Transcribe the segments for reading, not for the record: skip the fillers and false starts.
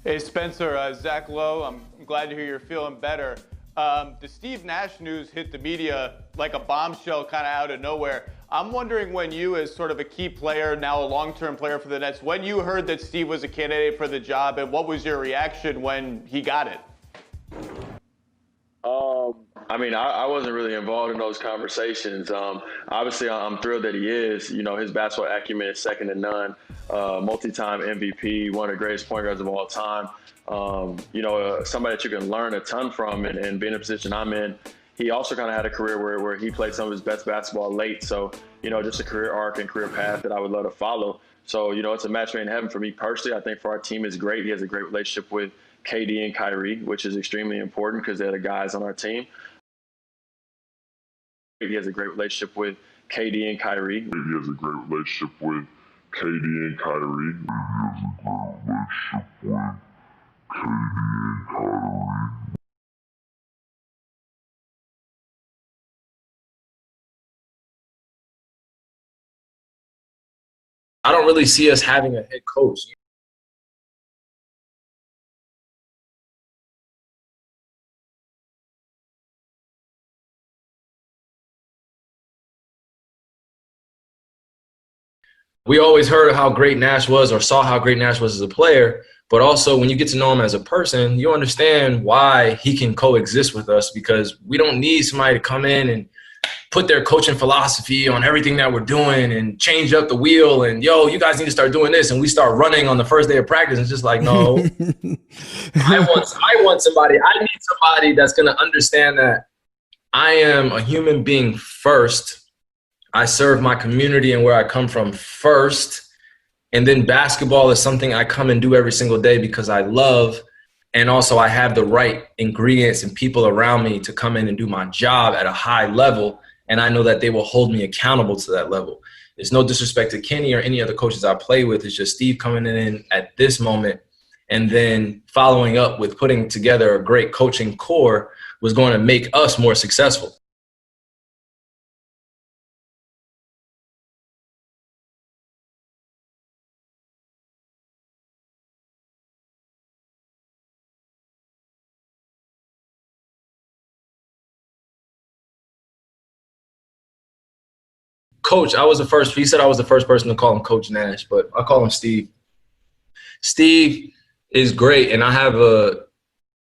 Hey, Spencer, Zach Lowe, I'm glad to hear you're feeling better. The Steve Nash news hit the media like a bombshell kind of out of nowhere. I'm wondering when you, as sort of a key player, now a long-term player for the Nets, when you heard that Steve was a candidate for the job, and what was your reaction when he got it? I wasn't really involved in those conversations. Obviously, I'm thrilled that he is. You know, his basketball acumen is second to none. Multi-time MVP, one of the greatest point guards of all time. Somebody that you can learn a ton from and be in a position I'm in. He also kind of had a career where he played some of his best basketball late. So, just a career arc and career path that I would love to follow. So, it's a match made in heaven for me personally. I think for our team is great. He has a great relationship with KD and Kyrie, which is extremely important because they're the guys on our team. He has a great relationship with KD and Kyrie. He has a great relationship with KD and Kyrie. He has a great relationship with KD and Kyrie. I don't really see us having a head coach. We always heard how great Nash was or saw how great Nash was as a player, but also when you get to know him as a person, you understand why he can coexist with us, because we don't need somebody to come in and put their coaching philosophy on everything that we're doing and change up the wheel and, yo, you guys need to start doing this, and we start running on the first day of practice. It's just like, no. I need somebody that's going to understand that I am a human being first. I serve my community and where I come from first. And then basketball is something I come and do every single day because I love. And also I have the right ingredients and people around me to come in and do my job at a high level. And I know that they will hold me accountable to that level. There's no disrespect to Kenny or any other coaches I play with. It's just Steve coming in at this moment and then following up with putting together a great coaching core was going to make us more successful. Coach, I was the first. He said I was the first person to call him Coach Nash, but I call him Steve. Steve is great, and I have a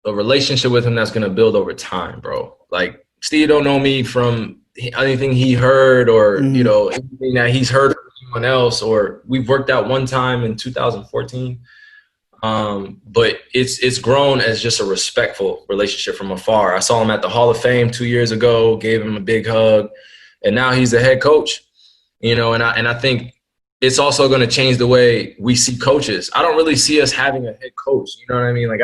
relationship with him that's gonna build over time, bro. Like Steve don't know me from anything he heard or anything that he's heard from anyone else, or we've worked out one time in 2014. But it's grown as just a respectful relationship from afar. I saw him at the Hall of Fame 2 years ago, gave him a big hug. And now he's the head coach, and I think it's also going to change the way we see coaches. I don't really see us having a head coach. You know what I mean? Like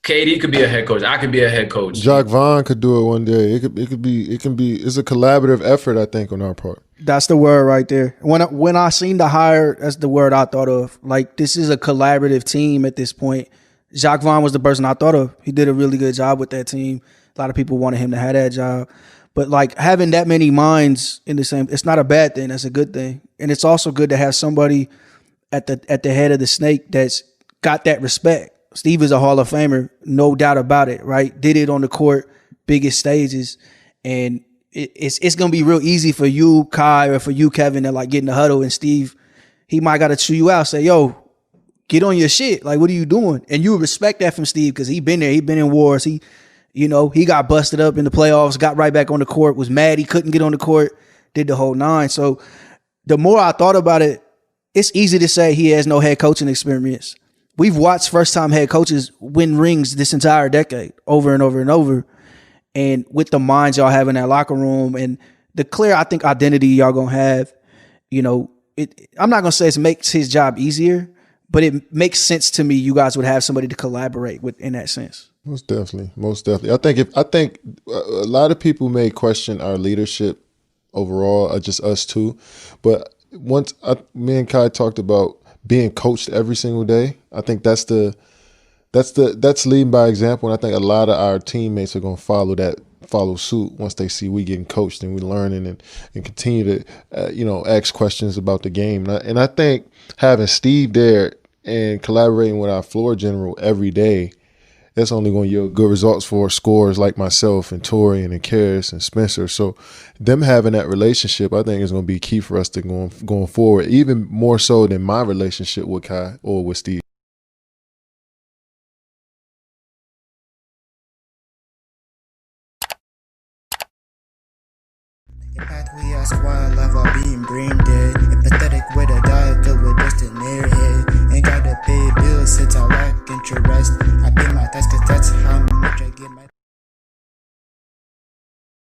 KD could be a head coach. I could be a head coach. Jacques Vaughn could do it one day. It's a collaborative effort, I think, on our part. That's the word right there. When I seen the hire, that's the word I thought of. Like, this is a collaborative team at this point. Jacques Vaughn was the person I thought of. He did a really good job with that team. A lot of people wanted him to have that job. But like having that many minds in the same, it's not a bad thing. That's a good thing. And it's also good to have somebody at the head of the snake that's got that respect. Steve is a Hall of Famer, no doubt about it, right? Did it on the court, biggest stages. And it's going to be real easy for you, Kai, or for you, Kevin, to like get in the huddle, and Steve, he might got to chew you out, say, yo, get on your shit. Like, what are you doing? And you respect that from Steve because he been there. He been in wars. He got busted up in the playoffs, got right back on the court, was mad he couldn't get on the court, did the whole nine. So the more I thought about it, it's easy to say he has no head coaching experience. We've watched first-time head coaches win rings this entire decade over and over and over. And with the minds y'all have in that locker room and the clear, I think, identity y'all going to have, I'm not going to say it makes his job easier, but it makes sense to me you guys would have somebody to collaborate with in that sense. Most definitely. I think a lot of people may question our leadership overall, just us two. But once me and Kai talked about being coached every single day, I think that's leading by example, and I think a lot of our teammates are going to follow follow suit once they see we getting coached and we learning and continue to ask questions about the game. And I think having Steve there and collaborating with our floor general every day, that's only going to yield good results for scorers like myself and Tori and Karis and Spencer. So them having that relationship, I think, is going to be key for us to going forward, even more so than my relationship with Kai or with Steve. Impact we ask why I love our being brain